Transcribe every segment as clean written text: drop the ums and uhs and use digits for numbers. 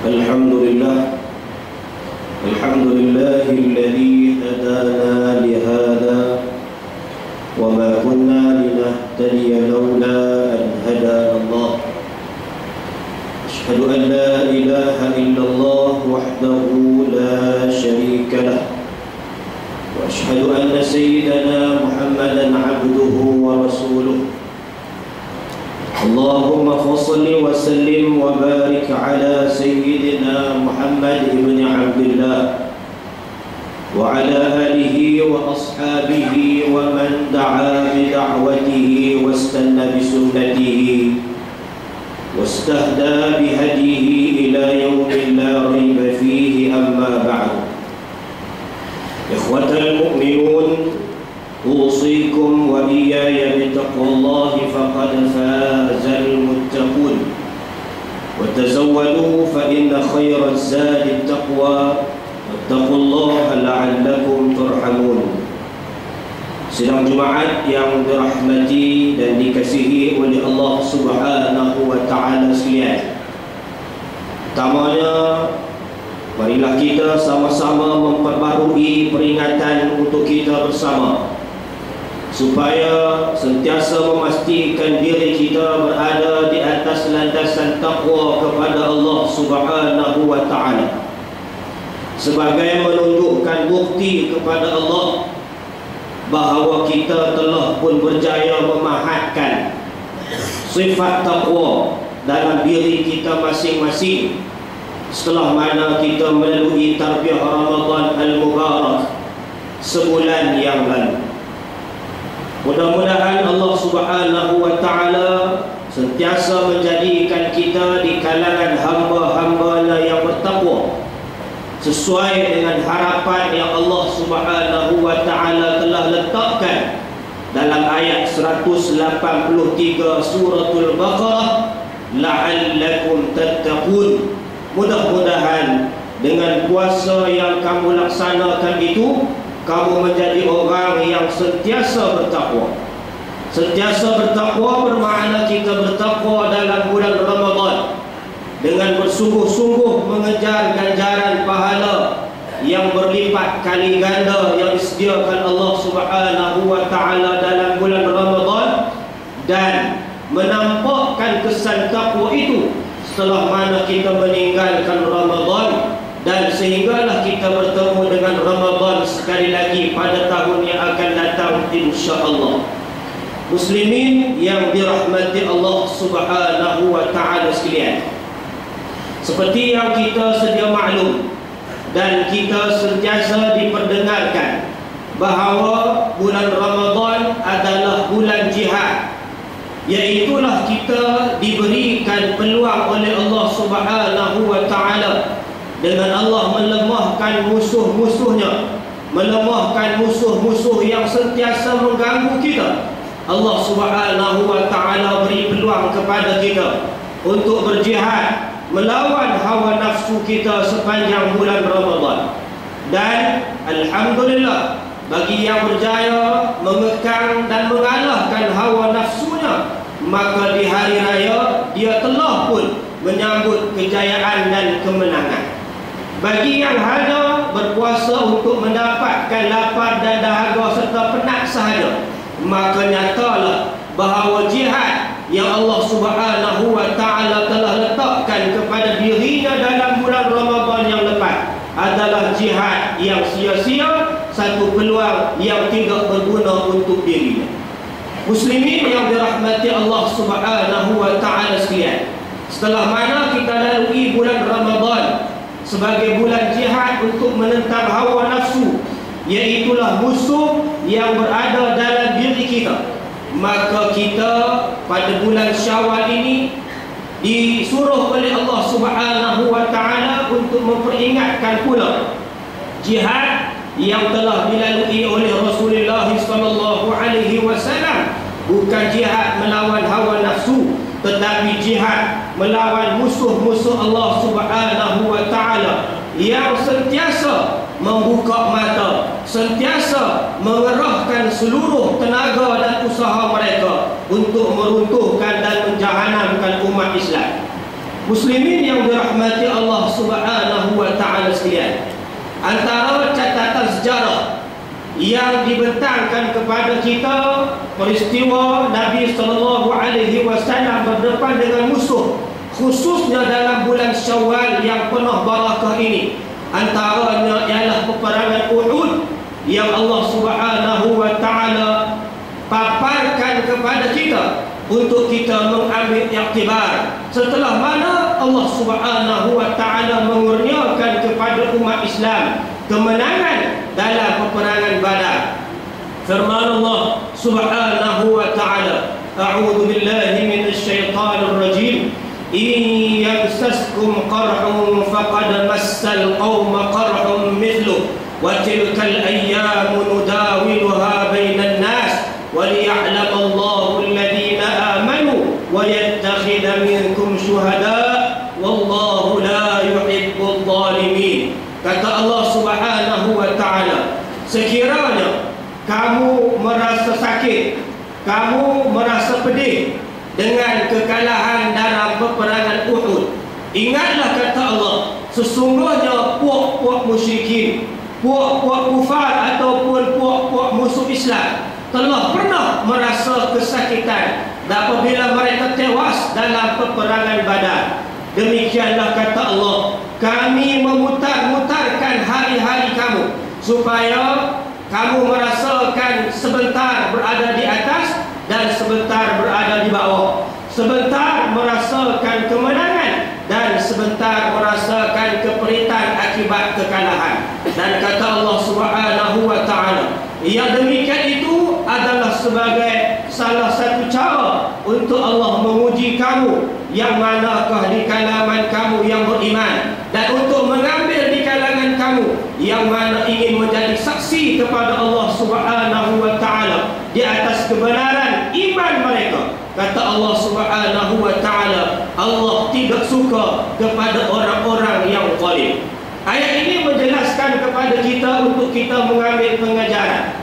الحمد لله الذي هدانا لهذا وما كنا لنهتدي لولا أن هدانا الله أشهد أن لا إله إلا الله وحده لا شريك له وأشهد أن سيدنا محمدا عبده ورسوله اللهم فصل وسلم وبارك على سيدنا محمد بن عبد الله وعلى آله وأصحابه ومن دعا بدعوته واستنى بسنته واستهدى بهديه إلى يوم لا ريب فيه. أما بعد، إخوة المؤمنون، أوصيكم وإياي بتقوى الله فقد فاز المتقون. وتزودوا فإن خير الزاد التقوى واتقوا الله لعلكم ترحمون. Sidang Jumaat yang dirahmati dan dikasihi oleh Allah Subhanahu wa Ta'ala sekalian, pertamanya marilah kita sama-sama memperbarui peringatan untuk kita bersama, supaya sentiasa memastikan diri kita berada di atas landasan taqwa kepada Allah Subhanahu wa Ta'ala, sebagai menunjukkan bukti kepada Allah bahawa kita telah pun berjaya memahatkan sifat taqwa dalam diri kita masing-masing setelah mana kita melalui tarbiyah Ramadan Al-Mubarak sebulan yang lalu. Mudah-mudahan Allah Subhanahu wa Ta'ala sentiasa menjadikan kita di kalangan hamba-hamba yang bertakwa, sesuai dengan harapan yang Allah Subhanahu wa Ta'ala telah letakkan dalam ayat 183 suratul Baqarah, la'allakum tattaqun. Mudah-mudahan dengan puasa yang kamu laksanakan itu, kamu menjadi orang yang sentiasa bertakwa. Sentiasa bertakwa bermakna kita bertakwa dalam bulan Ramadan dengan bersungguh-sungguh mengejar ganjaran pahala yang berlipat kali ganda yang disediakan Allah Subhanahu wa Ta'ala dalam bulan Ramadan, dan menampakkan kesan takwa itu setelah mana kita meninggalkan Ramadan, dan sehinggalah kita bertemu dengan Ramadan sekali lagi pada tahun yang akan datang insya-Allah. Muslimin yang dirahmati Allah Subhanahu wa Ta'ala sekalian, seperti yang kita sedia maklum dan kita sentiasa diperdengarkan bahawa bulan Ramadan adalah bulan jihad, iaitulah kita diberikan peluang oleh Allah Subhanahu wa Ta'ala dengan Allah melemahkan musuh-musuhnya, melemahkan musuh-musuh yang sentiasa mengganggu kita. Allah Subhanahu wa Ta'ala beri peluang kepada kita untuk berjihad melawan hawa nafsu kita sepanjang bulan Ramadan. Dan alhamdulillah, bagi yang berjaya mengekang dan mengalahkan hawa nafsunya, maka di hari raya dia telah pun menyambut kejayaan dan kemenangan. Bagi yang hanya berpuasa untuk mendapatkan lapar dan dahaga serta penat sahaja, maka nyatalah bahawa jihad yang Allah Subhanahu wa Ta'ala telah letakkan kepada dirinya dalam bulan Ramadan yang lepas adalah jihad yang sia-sia, satu peluang yang tidak berguna untuk dirinya. Muslimin yang dirahmati Allah Subhanahu wa Ta'ala sekalian, setelah mana kita lalui bulan Ramadan sebagai bulan jihad untuk menentang hawa nafsu, iaitulah musuh yang berada dalam diri kita, maka kita pada bulan Syawal ini disuruh oleh Allah Subhanahu wa Ta'ala untuk memperingatkan pula jihad yang telah dilalui oleh Rasulullah sallallahu alaihi wasallam. Bukan jihad melawan hawa nafsu, tetapi jihad melawan musuh-musuh Allah Subhanahu wa Ta'ala yang sentiasa membuka mata, sentiasa mengerahkan seluruh tenaga dan usaha mereka untuk meruntuhkan dan menjahanamkan umat Islam. Muslimin yang dirahmati Allah Subhanahu wa taala sekalian, antara catatan sejarah yang dibentangkan kepada kita peristiwa Nabi sallallahu alaihi wasallam berdepan dengan musuh, khususnya dalam bulan Syawal yang penuh barakah ini. Antaranya ialah peperangan Uhud yang Allah Subhanahu wa taala paparkan kepada kita untuk kita mengambil iktibar, setelah mana Allah Subhanahu wa taala mengurniakan kepada umat Islam kemenangan dalam peperangan Badar. Firman Allah Subhanahu wa taala, a'udzu billahi minasy syaithanir rajim, in yamsaskum qarhun faqad massal qauma qarhun mithluh wa tilkal ayyamu nudawiluha bainan nas وليعلم الله الذين آمنوا ويتخذ منكم شهداء والله لا يحب الظالمين. Kata Allah Subhanahu wa taala, sekiranya kamu merasa sakit, kamu merasa pedih dengan kekalahan dalam peperangan Uhud, ingatlah kata Allah, sesungguhnya puak-puak musyrikin, puak-puak kufar ataupun puak-puak musuh Islam telah pernah merasa kesakitan apabila mereka tewas dalam peperangan Badar. Demikianlah kata Allah, kami memutar-mutarkan hari-hari kamu supaya kamu merasakan sebentar berada di atas dan sebentar berada di bawah, sebentar merasakan kemenangan dan sebentar merasakan keperitan akibat kekalahan. Dan kata Allah Subhanahu wa taala, yang demikian itu adalah sebagai salah satu cara untuk Allah menguji kamu yang manakah di kalangan kamu yang beriman, dan untuk mengambil di kalangan kamu yang mana ingin menjadi saksi kepada Allah Subhanahu wa taala di atas kebenaran iman mereka. Kata Allah Subhanahu wa taala, Allah tidak suka kepada orang-orang yang zalim. Ayat ini menjelaskan kepada kita untuk kita mengambil pengajaran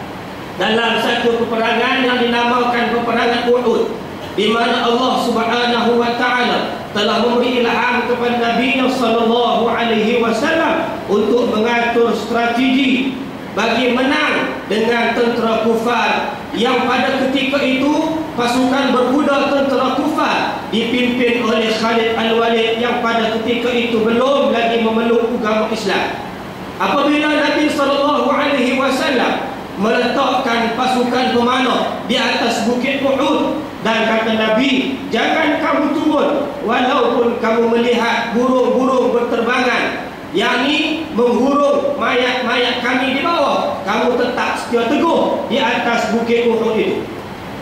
dalam satu peperangan yang dinamakan peperangan Uhud, di mana Allah Subhanahu wa taala telah memberi ilham kepada Nabi sallallahu alaihi wasallam untuk mengatur strategi bagi menang dengan tentera kufar, yang pada ketika itu pasukan berkuda tentera kufar dipimpin oleh Khalid Al-Walid yang pada ketika itu belum lagi memeluk agama Islam. Apabila Nabi sallallahu alaihi wasallam meletakkan pasukan pemanah di atas bukit Uhud, dan kata Nabi, jangan kamu turun walaupun kamu melihat burung-burung berterbangan, yakni menghurung mayat-mayat kami di bawah, kamu tetap setia teguh di atas bukit Uhud itu.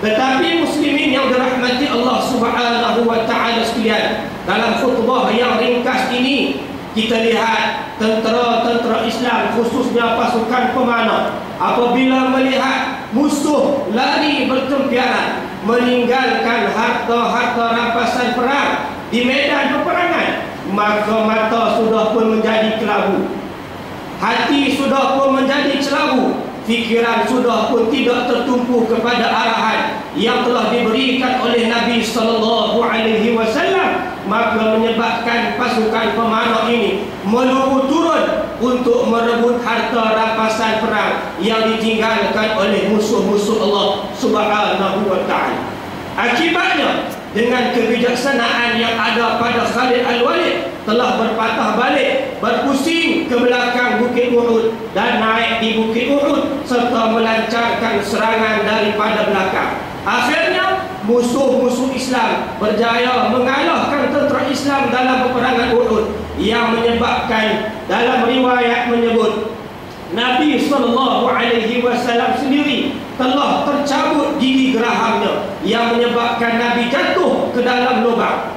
Tetapi muslimin yang dirahmati Allah Subhanahu wa taala sekalian, dalam khutbah yang ringkas ini kita lihat tentera-tentera Islam, khususnya pasukan pemanah, apabila melihat musuh lari bertempiaran meninggalkan harta-harta rampasan perang di medan peperangan, maka mata sudah pun menjadi kelabu, hati sudah pun menjadi celabu, fikiran sudah pun tidak tertumpu kepada arahan yang telah diberikan oleh Nabi sallallahu alaihi wasallam, maka menyebabkan pasukan pemanah ini meluru turun untuk merebut harta rampasan perang yang ditinggalkan oleh musuh-musuh Allah Subhanahu wa taala. Akibatnya, dengan kebijaksanaan yang ada pada Khalid Al-Walid, telah berpatah balik, berpusing ke belakang bukit Uhud dan naik di bukit Uhud serta melancarkan serangan daripada belakang. Akhirnya musuh-musuh Islam berjaya mengalahkan tentera Islam dalam peperangan Uhud, yang menyebabkan dalam riwayat menyebut Nabi SAW sendiri telah tercabut gigi gerahamnya, yang menyebabkan Nabi jatuh ke dalam lubang.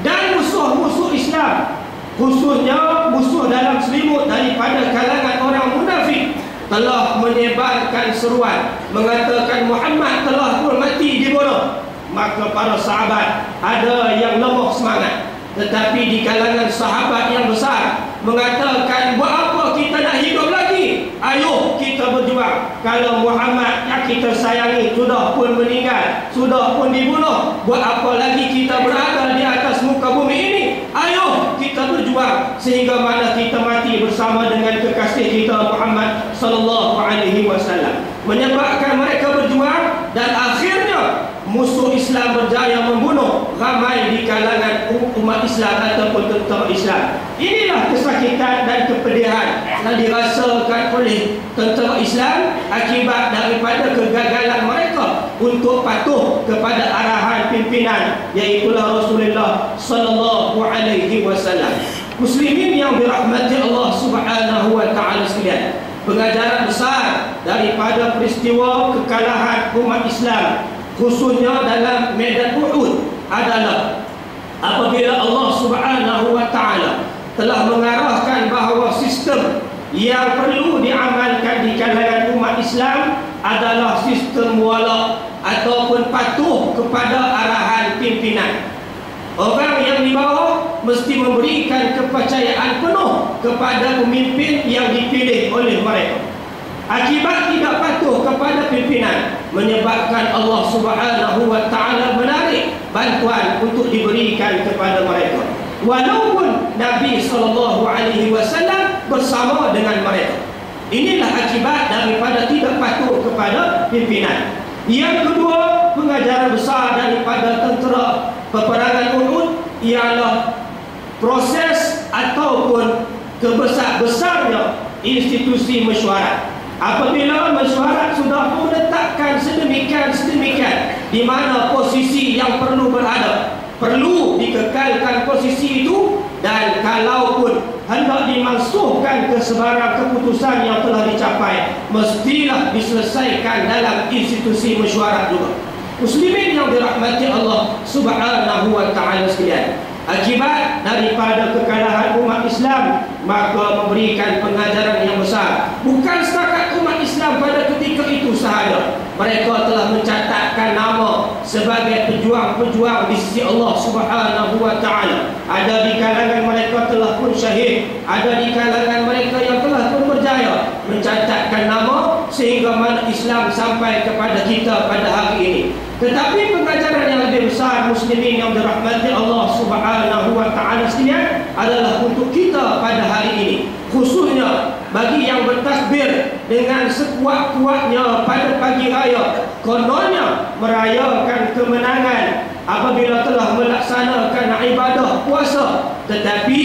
Dan musuh-musuh Islam, khususnya musuh dalam selimut daripada kalangan orang munafik, telah menyebarkan seruan mengatakan Muhammad telah pun mati dibunuh. Maka para sahabat ada yang lemah semangat, tetapi di kalangan sahabat yang besar mengatakan, buat apa kita nak hidup lagi? Ayo kita berjuang. Kalau Muhammad yang kita sayangi sudah pun meninggal, sudah pun dibunuh, buat apa lagi kita berada di atas muka bumi ini? Ayo kita berjuang sehingga mana kita mati bersama dengan kekasih kita Muhammad sallallahu alaihi wasallam. Menyebabkan mereka berjuang dan akhirnya musuh Islam berjaya membunuh ramai di kalangan umat Islam ataupun tentera Islam. Inilah kesakitan dan kepedihan yang dirasakan oleh tentera Islam akibat daripada kegagalan mereka untuk patuh kepada arahan pimpinan, iaitulah Rasulullah sallallahu alaihi wasallam. Muslimin yang dirahmati Allah Subhanahu wa taala sekalian, pengajaran besar daripada peristiwa kekalahan umat Islam khususnya dalam medan Uhud adalah apabila Allah Subhanahu wa taala telah mengarahkan bahawa sistem yang perlu diamalkan di kalangan umat Islam adalah sistem wala ataupun patuh kepada arahan pimpinan. Orang yang di bawah mesti memberikan kepercayaan penuh kepada pemimpin yang dipilih oleh mereka. Akibat tidak patuh kepada pimpinan menyebabkan Allah Subhanahu wa taala menarik bantuan untuk diberikan kepada mereka, walaupun Nabi sallallahu alaihi wasallam bersama dengan mereka. Inilah akibat daripada tidak patuh kepada pimpinan. Yang kedua, pengajaran besar daripada tentera peperangan Uhud ialah proses ataupun kebesar-besarnya institusi mesyuarat. Apabila mesyuarat sudah menetapkan sedemikian di mana posisi yang perlu berada, perlu dikekalkan posisi itu, dan kalaupun hendak dimansuhkan ke sebarang keputusan yang telah dicapai, mestilah diselesaikan dalam institusi mesyuarat juga. Muslimin yang dirahmati Allah Subhanahu wa taala sekalian, akibat daripada kekalahan umat Islam, maka memberikan pengajaran yang besar. Bukan setakat umat Islam pada ketika itu sahaja, mereka telah mencatatkan nama sebagai pejuang-pejuang di sisi Allah Subhanahu wa taala. Ada di kalangan mereka telah pun syahid, ada di kalangan mereka yang telah pun berjaya mencatatkan nama sehingga mana Islam sampai kepada kita pada hari ini. Tetapi pengajaran yang lebih besar, muslimin yang dirahmati Allah Subhanahu wa taala sekalian, adalah untuk kita pada hari ini, khususnya bagi yang bertakbir dengan sekuat-kuatnya pada pagi raya, kononnya merayakan kemenangan apabila telah melaksanakan ibadah puasa, tetapi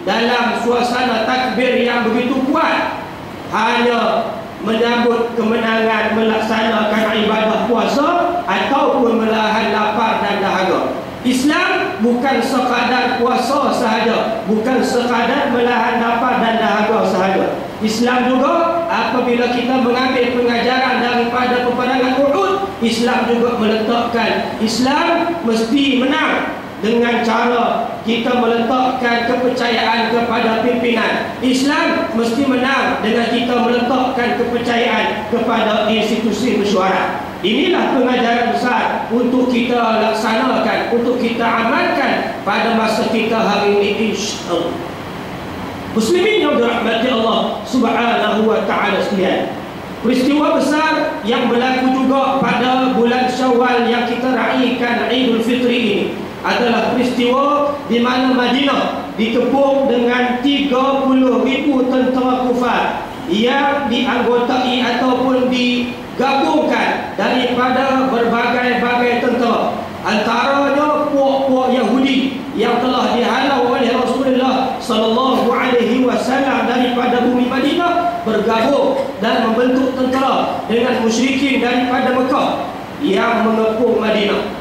dalam suasana takbir yang begitu kuat, hanya menyambut kemenangan melaksanakan ibadah puasa ataupun menahan lapar dan dahaga. Islam bukan sekadar puasa sahaja, bukan sekadar menahan lapar dan dahaga sahaja. Islam juga apabila kita mengambil pengajaran daripada peperangan Uhud, Islam juga meletakkan Islam mesti menang dengan cara kita meletakkan kepercayaan kepada pimpinan. Islam mesti menang dengan kita meletakkan kepercayaan kepada institusi mesyuarat. Inilah pengajaran besar untuk kita laksanakan, untuk kita amalkan pada masa kita hari ini, insya-Allah. Muslimin yang dirahmati Allah Subhanahu wa taala sekalian, peristiwa besar yang berlaku juga pada bulan Syawal yang kita raikan Idul Fitri ini adalah peristiwa di mana Madinah dikepung dengan 30,000 tentera kufar yang dianggotai ataupun digabungkan daripada berbagai-bagai tentera. Antaranya puak-puak Yahudi yang telah dihalau oleh Rasulullah sallallahu alaihi wasallam daripada bumi Madinah, bergabung dan membentuk tentera dengan musyrikin daripada Mekah yang mengepung Madinah.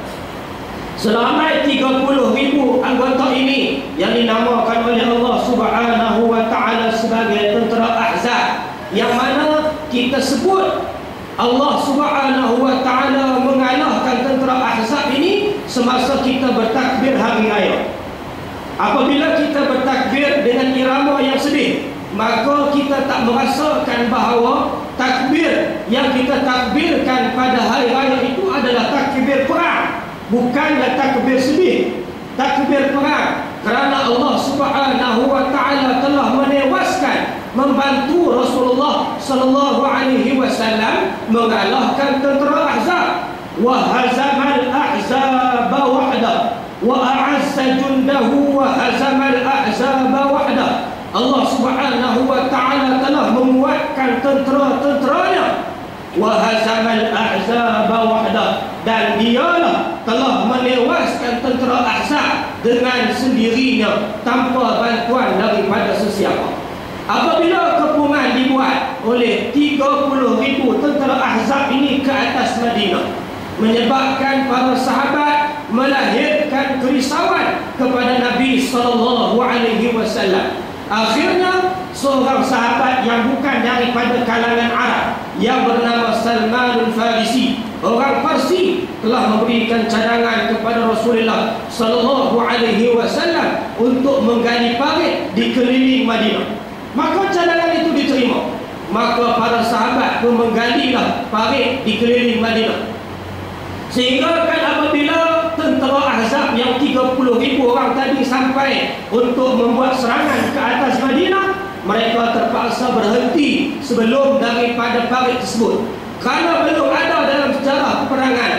Selama 30,000 anggota ini yang dinamakan oleh Allah Subhanahu wa taala sebagai tentera Ahzab, yang mana kita sebut Allah Subhanahu wa taala mengalahkan tentera Ahzab ini semasa kita bertakbir hari raya. Apabila kita bertakbir dengan irama yang sedih, maka kita tak merasakan bahawa takbir yang kita takbirkan pada hari raya itu adalah takbir perang, bukanlah takbir sedih, takbir perang. Kerana Allah Subhanahu wa taala telah menewaskan, membantu Rasulullah sallallahu alaihi wasallam mengalahkan tentera Ahzab. Wa hazamal ahzaba wahda wa a'azza jundahu wa hazama Allah Subhanahu wa ta'ala telah menguatkan tentera-tenteranya. Wa hazamal ahzaba wahda, dan dialah telah menewaskan tentera Ahzab dengan sendirinya tanpa bantuan daripada sesiapa. Apabila kepungan dibuat oleh 30,000 tentera Ahzab ini ke atas Madinah, menyebabkan para sahabat melahirkan kerisauan kepada Nabi SAW. Akhirnya seorang sahabat yang bukan daripada kalangan Arab, yang bernama Salman al-Farisi, orang Parsi, telah memberikan cadangan kepada Rasulullah SAW untuk menggali parit di keliling Madinah. Maka cadangan itu diterima. Maka para sahabat pun menggalilah parit di keliling Madinah. Sehingga kan apabila tentera Ahzab yang 30,000 orang tadi sampai untuk membuat serangan ke atas Madinah, mereka terpaksa berhenti sebelum daripada parit tersebut. Kerana belum ada dalam sejarah peperangan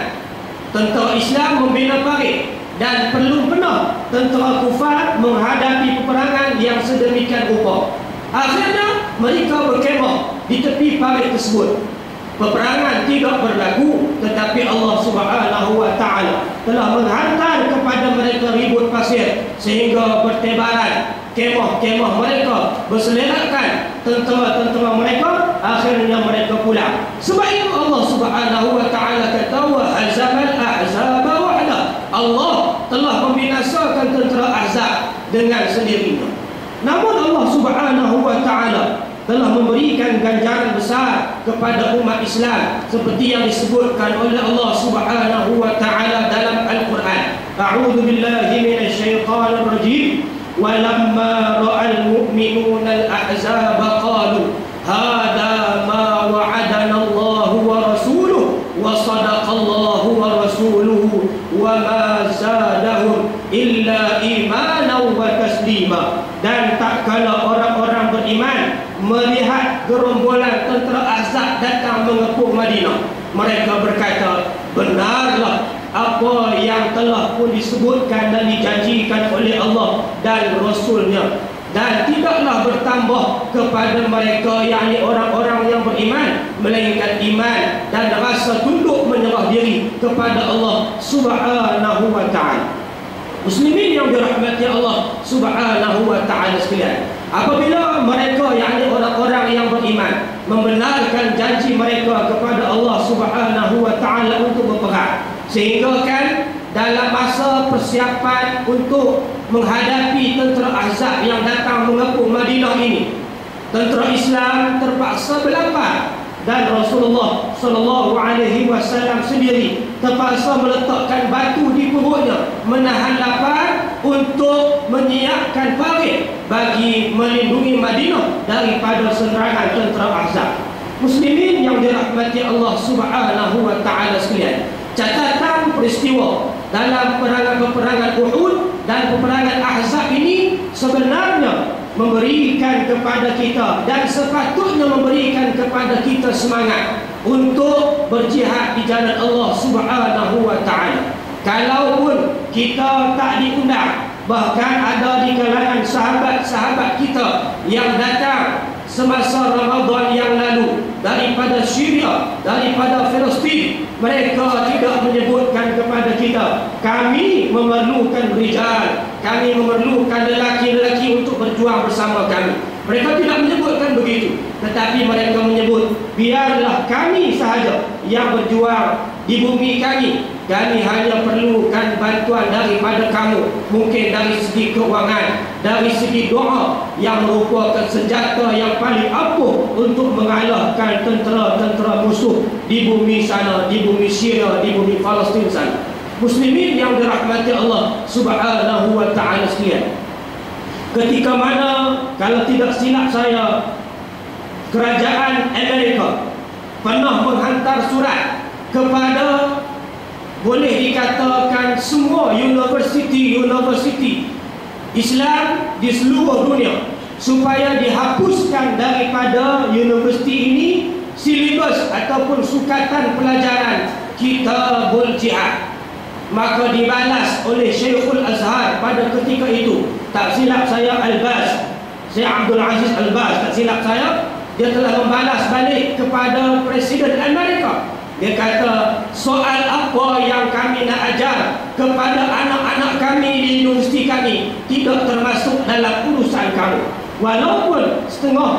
tentera Islam membina parit, dan belum pernah tentera kufar menghadapi peperangan yang sedemikian rupa. Akhirnya mereka berkemah di tepi parit tersebut. Peperangan tidak berlaku, tetapi Allah Subhanahu wa ta'ala telah menghantar kepada mereka ribut pasir sehingga bertebaran kemah-kemah mereka, berselerakkan tentera-tentera mereka. Akhirnya mereka pulang. Sebab itu Allah Subhanahu wa ta'ala kata wa hazamal ahzaba wahda, Allah telah membinasakan tentera Ahzab dengan sendirinya. Namun Allah Subhanahu wa ta'ala telah memberikan ganjaran besar kepada umat Islam seperti yang disebutkan oleh Allah Subhanahu wa ta'ala dalam Al-Quran. A'udzu billahi minasyaitonir rajim. Walamma ra'al mu'minuna al-ahzaba qalu hadha ma wa'adana Allahu wa rasuluhu wa sadaqallahu wa rasuluhu wa ma zadahum illa imanan wa taslima. Dan tak kala orang-orang beriman melihat gerombolan tentera Ahzab datang mengepung Madinah, mereka berkata, benarlah apa yang telah pun disebutkan dan dijanjikan oleh Allah dan Rasulnya, dan tidaklah bertambah kepada mereka, yakni orang-orang yang beriman, melainkan iman dan rasa tunduk menyerah diri kepada Allah Subhanahu wa ta'ala. Muslimin yang dirahmati Allah Subhanahu wa ta'ala sekalian, apabila mereka, yakni orang-orang yang beriman, membenarkan janji mereka kepada Allah Subhanahu wa ta'ala untuk berperang, sehingga kan dalam masa persiapan untuk menghadapi tentera Ahzab yang datang mengepung Madinah ini, tentera Islam terpaksa berlapar, dan Rasulullah SAW sendiri terpaksa meletakkan batu di perutnya menahan lapar untuk menyiapkan parit bagi melindungi Madinah daripada serangan tentera Ahzab. Muslimin yang dirahmati Allah Subhanahu wa ta'ala sekalian, catatan peristiwa dalam peperangan Uhud dan peperangan Ahzab ini sebenarnya memberikan kepada kita, dan sepatutnya memberikan kepada kita semangat untuk berjihad di jalan Allah Subhanahu wa ta'ala. Kalaupun kita tak diundang, bahkan ada di kalangan sahabat-sahabat kita yang datang semasa Ramadan yang lalu daripada Syria, daripada Palestin, mereka tidak menyebutkan kepada kita, kami memerlukan rijal, kami memerlukan lelaki-lelaki untuk berjuang bersama kami. Mereka tidak menyebutkan begitu, tetapi mereka menyebut, biarlah kami sahaja yang berjuang di bumi kami. Kami hanya perlukan bantuan daripada kamu, mungkin dari segi keuangan, dari segi doa, yang merupakan senjata yang paling ampuh untuk mengalahkan tentera-tentera musuh di bumi sana, di bumi Syria, di bumi Palestin sana. Muslimin yang dirahmati Allah Subhanahu wa ta'ala sekalian, ketika mana, kalau tidak silap saya, kerajaan Amerika pernah menghantar surat kepada, boleh dikatakan, semua universiti Islam di seluruh dunia, supaya dihapuskan daripada universiti ini silibus ataupun sukatan pelajaran Kitabul Jihad. Maka dibalas oleh Syekhul Azhar pada ketika itu, tak silap saya Al-Baz, Syekh Abdul Aziz Al-Baz, tak silap saya, dia telah membalas balik kepada Presiden Amerika. Dia kata, soal apa yang kami nak ajar kepada anak-anak kami di universiti kami tidak termasuk dalam urusan kamu. Walaupun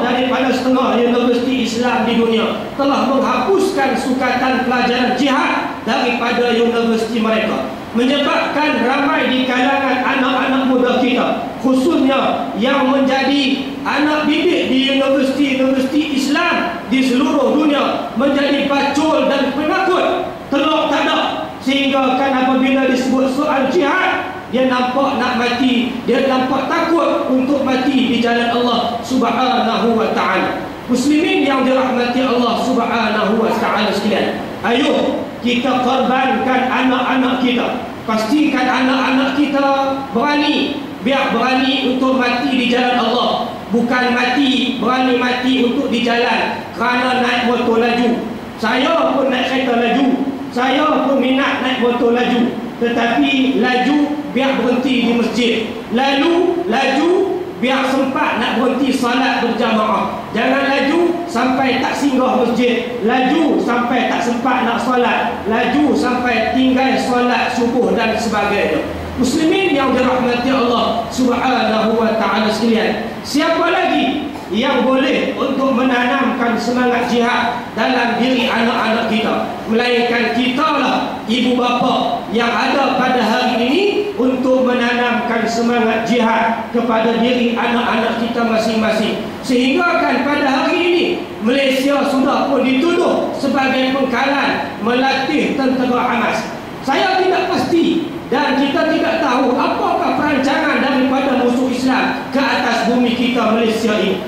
daripada setengah universiti Islam di dunia telah menghapuskan sukatan pelajaran jihad daripada universiti mereka, menyebabkan ramai di kalangan anak-anak muda kita, khususnya yang menjadi anak didik di universiti Islam di seluruh dunia, menjadi bacol dan penakut, telok tak ada. Sehingga kan apabila disebut soal jihad, dia nampak nak mati, dia nampak takut untuk mati di jalan Allah Subhanahu wa ta'ala. Muslimin yang dirahmati Allah Subhanahu wa ta'ala sekalian, ayo kita korbankan anak-anak kita. Pastikan anak-anak kita berani, biar berani untuk mati di jalan Allah. Bukan berani mati untuk di jalan kerana naik motor laju. Saya pun naik kereta laju, saya pun minat naik motor laju, tetapi laju biar berhenti di masjid. Laju biar sempat nak berhenti salat berjamaah. Jangan laju sampai tak singgah masjid, laju sampai tak sempat nak salat, laju sampai tinggal salat subuh dan sebagainya. Muslimin yang dirahmati Allah Subhanahu wa ta'ala sekalian, siapa lagi yang boleh untuk menanamkan semangat jihad dalam diri anak-anak kita melainkan kitalah, ibu bapa yang ada pada hari ini, untuk menanamkan semangat jihad kepada diri anak-anak kita masing-masing. Sehingga kan pada hari ini Malaysia sudah pun dituduh sebagai pengkalan melatih tentera Hamas. Saya tidak pasti dan kita tidak tahu apakah perancangan daripada musuh Islam ke atas bumi kita Malaysia ini.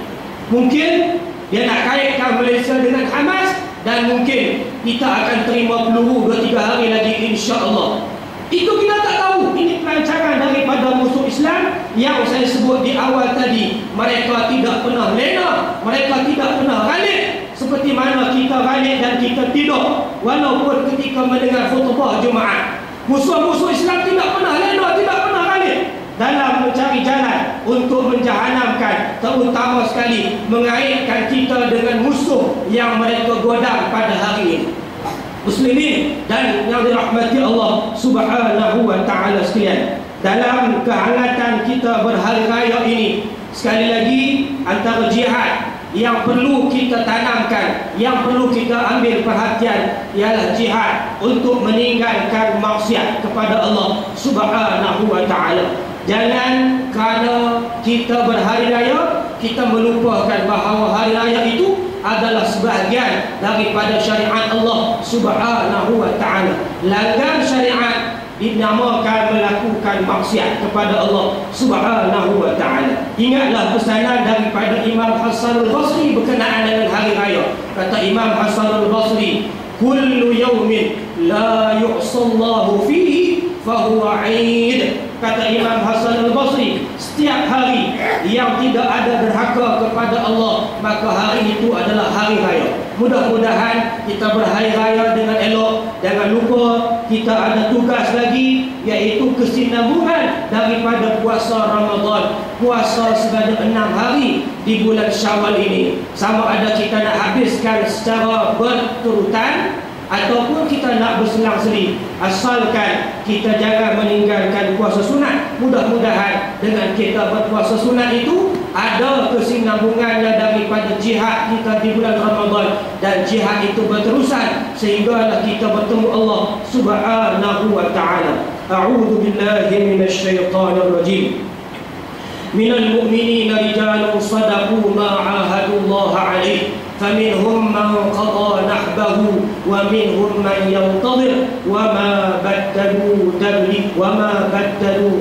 Mungkin dia nak kaitkan Malaysia dengan Hamas, dan mungkin kita akan terima peluru 2-3 hari lagi, insya-Allah. Itu kita tak tahu. Ini perancangan daripada musuh Islam yang saya sebut di awal tadi. Mereka tidak pernah lena, mereka tidak pernah ralik seperti mana kita ralik dan kita tidur walaupun ketika mendengar khutbah Jumaat. Musuh-musuh Islam tidak pernah lena, tidak pernah ralik dalam mencari jalan untuk menjahanamkan, terutama sekali mengaitkan kita dengan musuh yang mereka godam pada hari ini. Muslimin dan yang dirahmati Allah Subhanahu wa ta'ala sekalian, dalam kehangatan kita berhari raya ini, sekali lagi antara jihad yang perlu kita tanamkan, yang perlu kita ambil perhatian, ialah jihad untuk meninggalkan maksiat kepada Allah Subhanahu wa ta'ala. Jangan kerana kita berhari raya kita melupakan bahawa hari raya itu adalah sebahagian daripada syariat Allah Subhanahu wa ta'ala. Langgar syariat dinamakan melakukan maksiat kepada Allah Subhanahu wa ta'ala. Ingatlah pesanan daripada Imam Hasan Al-Basri berkenaan dengan hari raya. Kata Imam Hasan Al-Basri, kullu yawmin la yu'sallahu fihi fahuwa 'id. Kata Imam Hasan Al-Basri, setiap hari yang tidak ada derhaka kepada Allah, maka hari itu adalah hari raya. Mudah-mudahan kita berhari raya dengan elok. Jangan lupa kita ada tugas lagi, iaitu kesinambungan daripada puasa Ramadan. Puasa sebanyak 6 hari di bulan Syawal ini. Sama ada kita nak habiskan secara berturutan ataupun kita nak berselang-seling, asalkan kita jangan meninggalkan puasa sunat. Mudah-mudahan dengan kita berpuasa sunat itu ada kesinambungannya daripada jihad kita di bulan Ramadan, dan jihad itu berterusan sehinggalah kita bertemu Allah Subhanahu wa ta'ala. A'udzu billahi minasyaitonir rajim. Minal mu'minina rijalun sadaqu ma 'ahadullaha 'alaihi فمنهم من قضى نحبه ومنهم من ينتظر وما بدلوا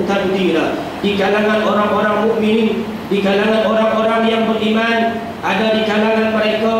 تبديلا. Di kalangan orang-orang mukminin, di kalangan orang-orang yang beriman, ada di kalangan mereka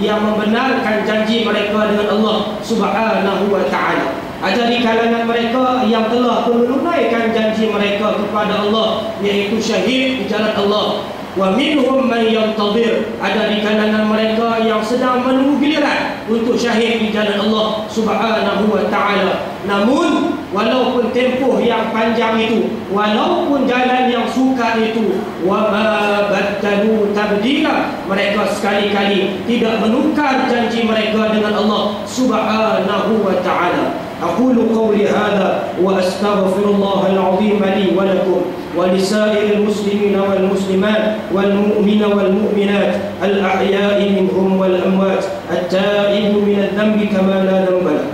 yang membenarkan janji mereka dengan Allah Subhanahu wa ta'ala. Ada di kalangan mereka yang telah menunaikan janji mereka kepada Allah, yaitu syahid di jalan Allah. Wa minhum man yantazir, ada di kalangan mereka yang sedang menunggu giliran untuk syahid di jalan Allah Subhanahu wa ta'ala. Namun walaupun tempoh yang panjang itu, walaupun jalan yang sukar itu, wa ma baddalu tabdila, mereka sekali-kali tidak menukar janji mereka dengan Allah Subhanahu wa ta'ala. أقول قولي هذا وأستغفر الله العظيم لي ولكم ولسائر المسلمين والمسلمات والمؤمن والمؤمنات الأحياء منهم والأموات التائب من الذنب كما لا ذنب له.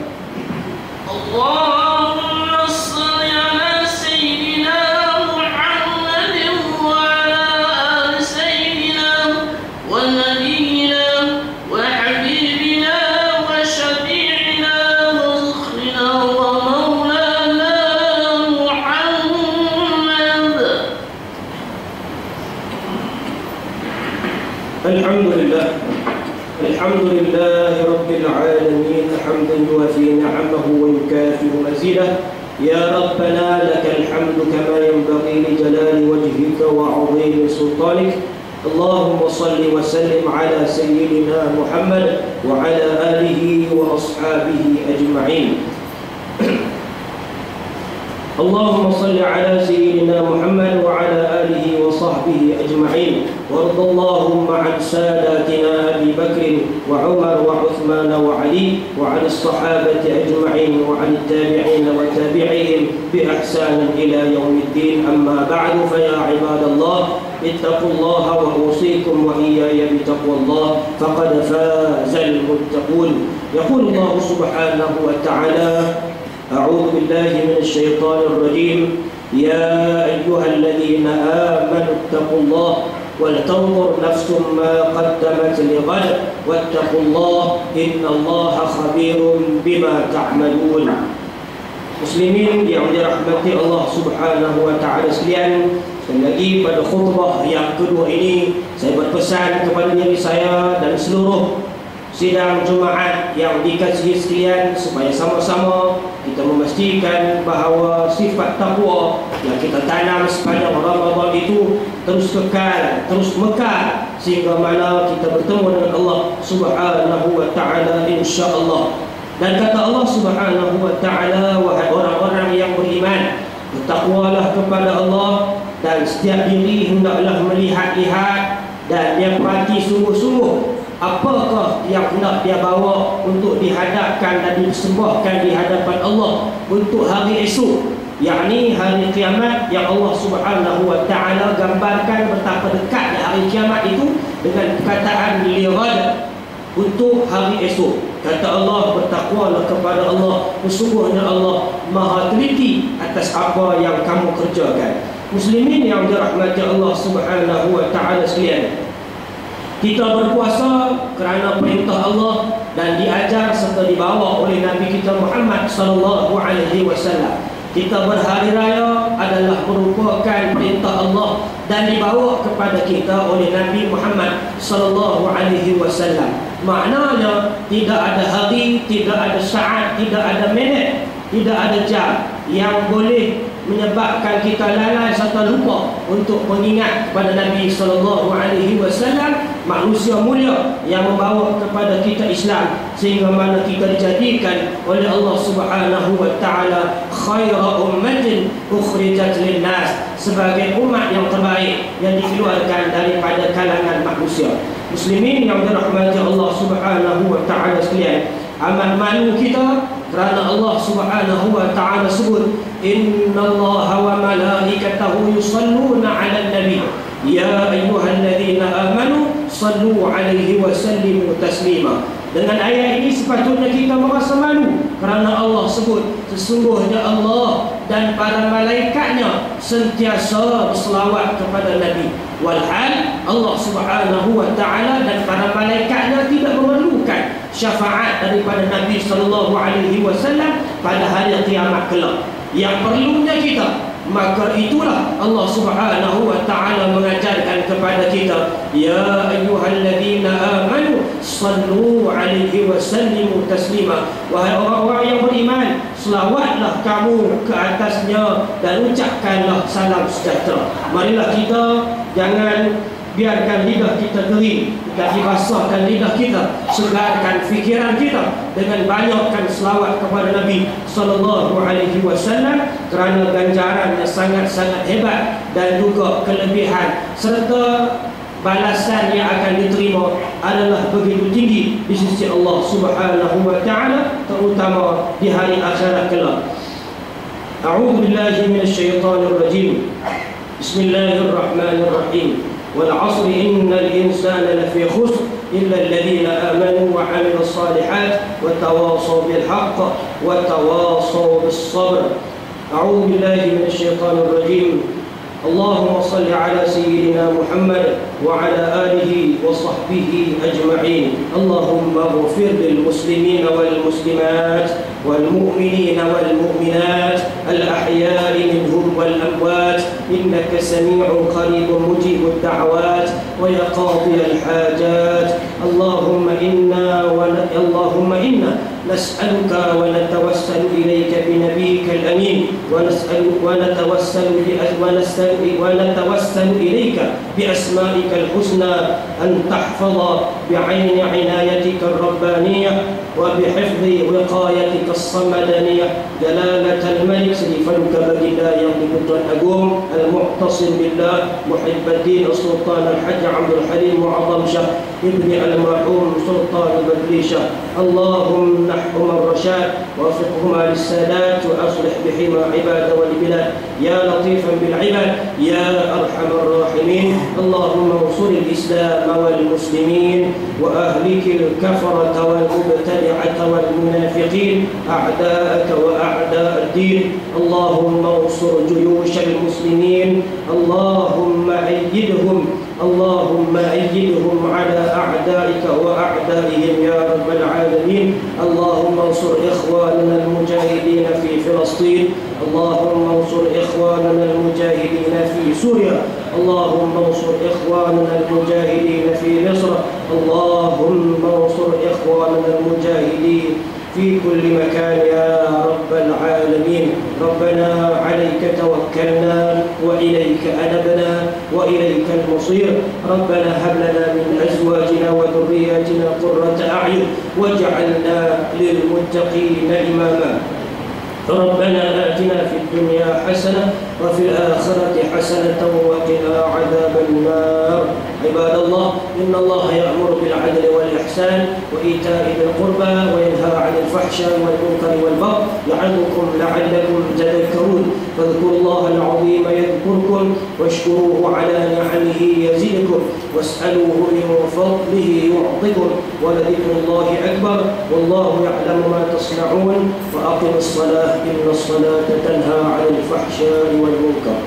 اللهم صل على سيدنا محمد وعلى آل سيدنا ونبينا وحبيبنا وشفيعنا وذخرنا ومولانا محمد. الحمد لله رب العالمين حمدا يوافي نعمه ويكافئ مزيده. يا ربنا لك الحمد كما ينبغي لجلال وجهك وعظيم سلطانك. اللهم صل وسلم على سيدنا محمد وعلى آله وأصحابه أجمعين. اللهم صل على سيدنا محمد وعلى آله وصحبه أجمعين. وارض اللهم عن ساداتنا أبي بكر وعمر وعثمان وعلي وعن الصحابة أجمعين وعن التابعين وتابعيهم بإحسان إلى يوم الدين. أما بعد فيا عباد الله اتقوا الله وأوصيكم وإياي بتقوى الله فقد فاز المتقون. يقول الله سبحانه وتعالى: أعوذ بالله من الشيطان الرجيم. يا أيها الذين آمنوا اتقوا الله ولتنظر نفس ما قدمت لغد واتقوا الله إن الله خبير بما تعملون. Muslimin yang dirahmati Allah Subhanahu wa ta'ala sekalian, sekali lagi pada khutbah yang kedua ini saya berpesan kepada diri saya dan seluruh sidang Jumaat yang dikasihi sekalian supaya sama-sama kita memastikan bahawa sifat takwa yang kita tanam sepanjang Ramadan itu terus kekal, terus mekar sehingga mana kita bertemu dengan Allah Subhanahu wa ta'ala insya-Allah. Dan kata Allah Subhanahu wa ta'ala, wahai orang-orang yang beriman, bertakwalah kepada Allah dan setiap diri hendaklah melihat-lihat dan dia perhati sungguh-sungguh apakah yang hendak dia bawa untuk dihadapkan dan disembahkan di hadapan Allah untuk hari esok, yakni hari kiamat yang Allah Subhanahu wa ta'ala gambarkan betapa dekatnya hari kiamat itu dengan perkataan lirad, untuk hari esok. Kata Allah, bertakwalah kepada Allah, sesungguhnya Allah Maha teliti atas apa yang kamu kerjakan. Muslimin yang dirahmati Allah Subhanahu wa ta'ala sekalian, kita berpuasa kerana perintah Allah dan diajar serta dibawa oleh Nabi kita Muhammad sallallahu alaihi wasallam. Kita berhari raya adalah merupakan perintah Allah dan dibawa kepada kita oleh Nabi Muhammad sallallahu alaihi wasallam. Maknanya tidak ada hari, tidak ada saat, tidak ada minit, tidak ada jam yang boleh menyebabkan kita lalai serta lupa untuk mengingat kepada Nabi sallallahu alaihi wasallam, manusia mulia yang membawa kepada kita Islam, sehingga mana kita dijadikan oleh Allah Subhanahu wa ta'ala khaira ummatin ukhrijat linnas, sebagai umat yang terbaik yang dikeluarkan daripada kalangan manusia. Muslimin yang dirahmati Allah Subhanahu wa ta'ala sekalian, amat malu kita kerana Allah Subhanahu wa ta'ala sebut, innallaha wa malaikatahu yusalluna 'alan nabi ya ayyuhalladzina amanu sallu 'alaihi wa sallimu taslima. Dengan ayat ini sepatutnya kita merasa malu kerana Allah sebut sesungguhnya Allah dan para malaikatnya sentiasa berselawat kepada Nabi. Walhal Allah Subhanahu wa ta'ala dan para malaikatnya tidak memerlukan syafaat daripada Nabi sallallahu alaihi wasallam pada hari kiamat kelak. Yang perlunya kita, maka itulah Allah Subhanahu wa ta'ala mengajarkan kepada kita, ya ayyuhalladzina amanu sallu alaihi wa sallimu taslima. Wahai orang-orang yang beriman, selawatlah kamu ke atasnya dan ucapkanlah salam sejahtera. Marilah kita jangan biarkan lidah kita kering, dan dibasahkan lidah kita, segarkan fikiran kita dengan banyakkan selawat kepada Nabi sallallahu alaihi wasallam, kerana ganjarannya sangat-sangat hebat dan juga kelebihan serta balasan yang akan diterima adalah begitu tinggi di sisi Allah Subhanahu wa taala, terutama di hari akhirat kelak. A'udzu billahi minasyaitonir rajim. Bismillahirrahmanirrahim. Wal 'asri innal insana lafi khusr illa alladhina amanu wa 'amilus shalihat wa tawassaw bil haqq wa tawassaw bis sabr. A'udzu billahi minasyaitonir rajim. اللهم صل على سيدنا محمد وعلى آله وصحبه أجمعين. اللهم اغفر للمسلمين والمسلمات والمؤمنين والمؤمنات الأحياء منهم والأموات إنك سميع قريب مجيب الدعوات ويا قاضي الحاجات. اللهم إنا نسألك ونتوسل إليك بنبيك الأمين ونتوسل إليك بأسمائك الحسنى أن تحفظ بعين عنايتك الربانية وبحفظ وقايتك الصمدانية جلالة الملك سيفنك بجدا يغلب الأقوم المعتصم بالله محب الدين السلطان الحج عبد الحليم معظم شاه ابن المرحوم سلطان بدريشة. اللهم نحكم الرشاد ووفقهما للسادات وأصلح بهما عباد والبلاد يا لطيفا بالعباد يا أرحم الراحمين. اللهم انصر الإسلام والمسلمين وأهلك الكفرة والمبتدعة والمنافقين أعداءك وأعداء الدين. اللهم انصر جيوش المسلمين. اللهم أيدهم على أعدائك وأعدائهم يا رب العالمين. اللهم انصر إخواننا المجاهدين في فلسطين. اللهم انصر إخواننا المجاهدين في سوريا. اللهم انصر إخواننا المجاهدين في مصر. اللهم انصر إخواننا المجاهدين في كل مكان يا رب العالمين. ربنا عليك توكلنا وإليك أنبنا وإليك المصير. ربنا هب لنا من أزواجنا وذرياتنا قرة أعين واجعلنا للمتقين إماما. ربنا آتنا في الدنيا حسنة وفي الآخرة حسنة وقنا عذاب النار. عباد الله، إن الله يأمر بالعدل والإحسان وإيتاء ذي القربى وينهى عن الفحشاء والمنكر والبغي يعظكم لعلكم تذكرون. فاذكروا الله العظيم يذكركم واشكروه على نعمه يزدكم واسألوه من فضله يعطكم ولذكر الله أكبر والله يعلم ما تصنعون. وأقم الصلاة إن الصلاة تنهى عن الفحشاء والمنكر.